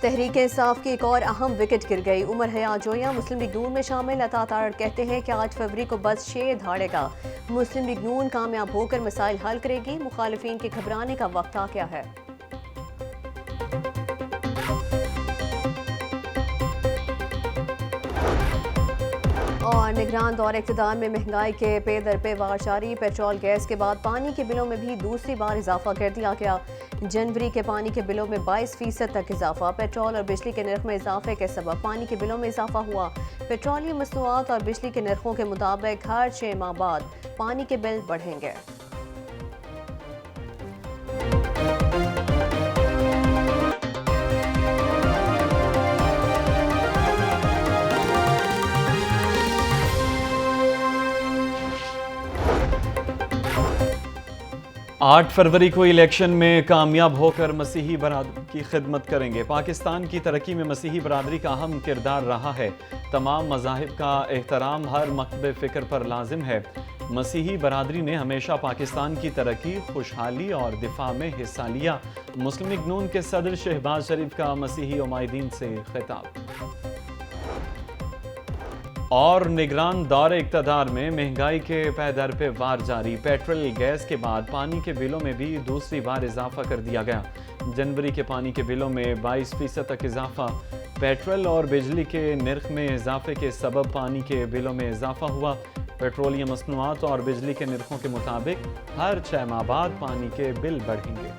तहरीक इंसाफ की एक और अहम विकेट गिर गई। उमर हयात जोया मुस्लिम लीग नून में शामिल। अता तारड़ कहते हैं कि 8 फरवरी को बस शेर धाड़ेगा। मुस्लिम लीग नून कामयाब होकर मसाइल हल करेगी। मुखालिफिन के घबराने का वक्त आ गया है। और निगरान दौर इक़्तिदार में महंगाई के पे दर पे वार जारी। पेट्रोल गैस के बाद पानी के बिलों में भी दूसरी बार इजाफा कर दिया गया। जनवरी के पानी के बिलों में 22% तक इजाफा। पेट्रोल और बिजली के नर्ख में इजाफे के सबब पानी के बिलों में इजाफा हुआ। पेट्रोलियम मसनूआत और बिजली के नर्खों के मुताबिक हर 6 माह बाद पानी के बिल बढ़ेंगे। 8 फरवरी को इलेक्शन में कामयाब होकर मसीही बरादरी की खिदमत करेंगे। पाकिस्तान की तरक्की में मसीही बरादरी का अहम किरदार रहा है। तमाम मज़ाहिब का एहतराम हर मकतब फ़िक्र पर लाजिम है। मसीही बरादरी ने हमेशा पाकिस्तान की तरक्की, खुशहाली और दिफा में हिस्सा लिया। मुस्लिम लीग नून के सदर शहबाज शरीफ का मसीही उमाइदीन से खिताब। और निगरान दौर इक़्तिदार में महंगाई के पैदर पे वार जारी। पेट्रोल गैस के बाद पानी के बिलों में भी दूसरी बार इजाफा कर दिया गया। जनवरी के पानी के बिलों में 22% तक इजाफा। पेट्रोल और बिजली के नर्ख में इजाफे के सबब पानी के बिलों में इजाफा हुआ। पेट्रोलियम मसनूआत और बिजली के नर्खों के मुताबिक हर 6 माह बाद पानी के बिल बढ़ेंगे।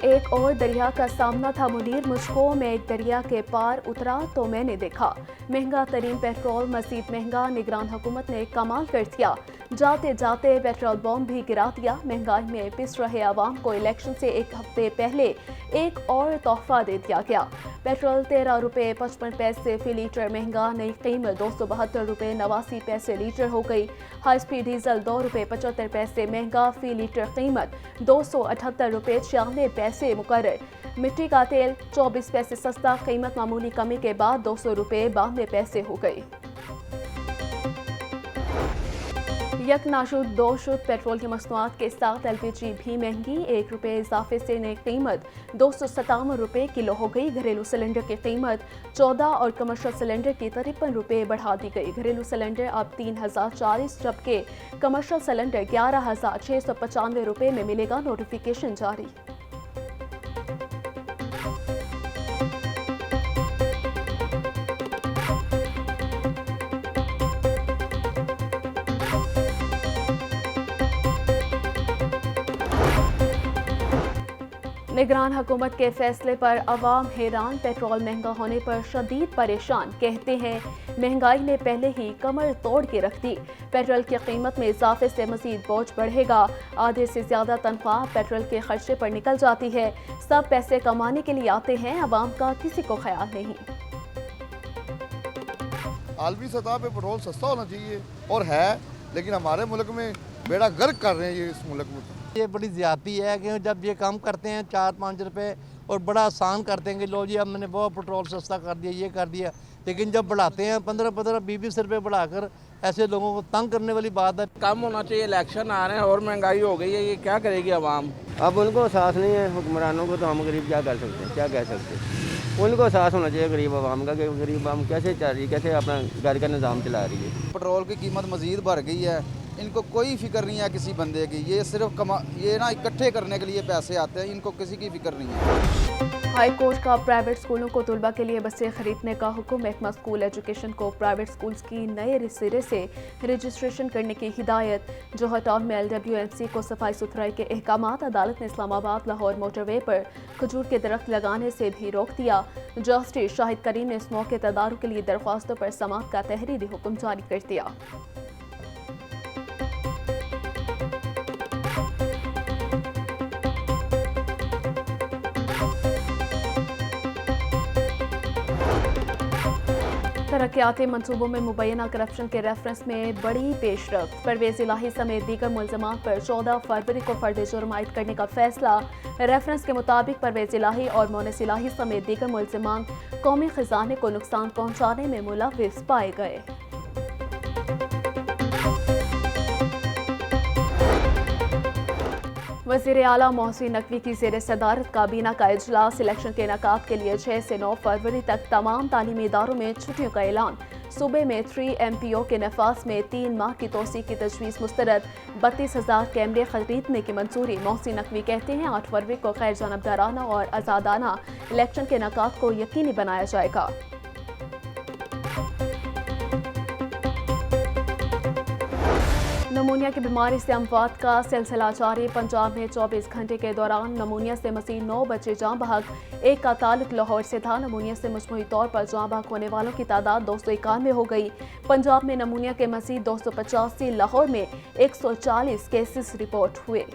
एक और दरिया का सामना था मुनीर मुझको। मैं एक दरिया के पार उतरा तो मैंने देखा महंगा तरीन पेट्रोल मजीद महंगा। निगरान हुकूमत ने कमाल कर दिया। जाते जाते पेट्रोल बम भी गिरा दिया। महंगाई में पिस रहे आवाम को इलेक्शन से एक हफ्ते पहले एक और तोहफा दे दिया गया। पेट्रोल 13 रुपये 55 पैसे फी लीटर महंगा। नई कीमत 272 रुपये 89 पैसे लीटर हो गई। हाई स्पीड डीजल 2 रुपये 75 पैसे महंगा। फी लीटर कीमत 278 रुपये 96 पैसे मुकर्रर। मिट्टी का तेल 24 पैसे सस्ता। कीमत मामूली कमी के बाद 200 रुपये 92 पैसे हो गई। यक नाशुद दो शुद्ध पेट्रोल की मसनूआत के साथ LPG भी महंगी। 1 रुपये इजाफे से नई कीमत 257 रुपये किलो हो गई। घरेलू सिलेंडर की कीमत 14 और कमर्शियल सिलेंडर की 53 रुपये बढ़ा दी गई। घरेलू सिलेंडर अब 3040 जबकि कमर्शियल सिलेंडर 11695 रुपये में मिलेगा। नोटिफिकेशन जारी। निगरान हुकूमत के फैसले पर अवाम हैरान। पेट्रोल महंगा होने पर शदीद परेशान। कहते हैं महंगाई ने पहले ही कमर तोड़ के रख दी। पेट्रोल की कीमत में इजाफे से मजीद बोझ बढ़ेगा। आधे से ज्यादा तनख्वाह पेट्रोल के खर्चे पर निकल जाती है। सब पैसे कमाने के लिए आते हैं, अवाम का किसी को ख्याल नहीं। आलमी सतह पे पेट्रोल सस्ता होना चाहिए और है, लेकिन हमारे मुल्क में बेड़ा गर्क कर रहे हैं ये इस मुल्क में। ये बड़ी ज़्यादती है कि जब ये काम करते हैं 4-5 रुपए और बड़ा आसान करते हैं कि लो जी अब मैंने बहुत पेट्रोल सस्ता कर दिया, ये कर दिया, लेकिन जब बढ़ाते हैं 15-15 20 रुपये बढ़ाकर ऐसे लोगों को तंग करने वाली बात है। कम होना चाहिए, इलेक्शन आ रहे हैं और महंगाई हो गई है, ये क्या करेगी आवाम। अब उनको एहसास नहीं है हुक्मरानों को, तो हम गरीब क्या कर सकते हैं, क्या कह सकते हैं। उनको एहसास होना चाहिए गरीब आवाम का कि गरीब आवाम कैसे चल रही है, कैसे अपना घर का निज़ाम चला रही है। पेट्रोल की कीमत मज़ीद बढ़ गई है। इनको कोई फिक्र नहीं है किसी बंदे की। ये सिर्फ ये ना इकट्ठे करने के लिए पैसे आते हैं, इनको किसी की फिक्र नहीं है। हाई कोर्ट का प्राइवेट स्कूलों को तलबा के लिए बसें खरीदने का हुक्म। महकमा स्कूल एजुकेशन को प्राइवेट स्कूल्स की नए सिरे से रजिस्ट्रेशन करने की हिदायत। जोहर टाउन में LWMC को सफाई सुथराई के अहकामात। अदालत ने इस्लामाबाद लाहौर मोटरवे पर खजूर के दरख्त लगाने से भी रोक दिया। जस्टिस शाहिद करीम ने इस मौके तदारुक के लिए दरख्वास्तों पर समाअत का तहरीरी हुक्म जारी कर दिया। तरक्याती मनसूबों में मुबैना करप्शन के रेफरेंस में बड़ी पेशरफ्त। परवेज इलाही समेत दीगर मुल्ज़िमान पर 14 फरवरी को फर्द जुर्म आयद करने का फैसला। रेफरेंस के मुताबिक परवेज इलाही और मोनिस इलाही समेत दीगर मुल्ज़िमान कौमी खजाने को नुकसान पहुँचाने में मुलव्विस पाए गए। वज़ीर आला मोहसिन नकवी की ज़ेर सदारत काबीना का इजलास। इलेक्शन के इनेकाद के लिए 6 से 9 फरवरी तक तमाम तालीमी इदारों में छुट्टियों का ऐलान। सूबे में 3 MPO के नफाज में 3 माह की तोसी की तजवीज़ मुस्तरद। 32,000 कैमरे खरीदने की मंजूरी। मोहसिन नकवी कहते हैं 8 फरवरी को गैर जानबदाराना और आज़ादाना इलेक्शन के इनेकाद को यकीनी बनाया जाएगा। नमूनिया की बीमारी से अमवात का सिलसिला जारी। पंजाब में 24 घंटे के दौरान नमूनिया से मज़ीद 9 बच्चे जाँ बहक। एक का ताल्लुक लाहौर से था। नमूनिया से मजमूई तौर पर जाँ बहक होने वालों की तादाद 291 हो गई। पंजाब में नमूनिया के मज़ीद 285, लाहौर में 140 केसेस रिपोर्ट हुए।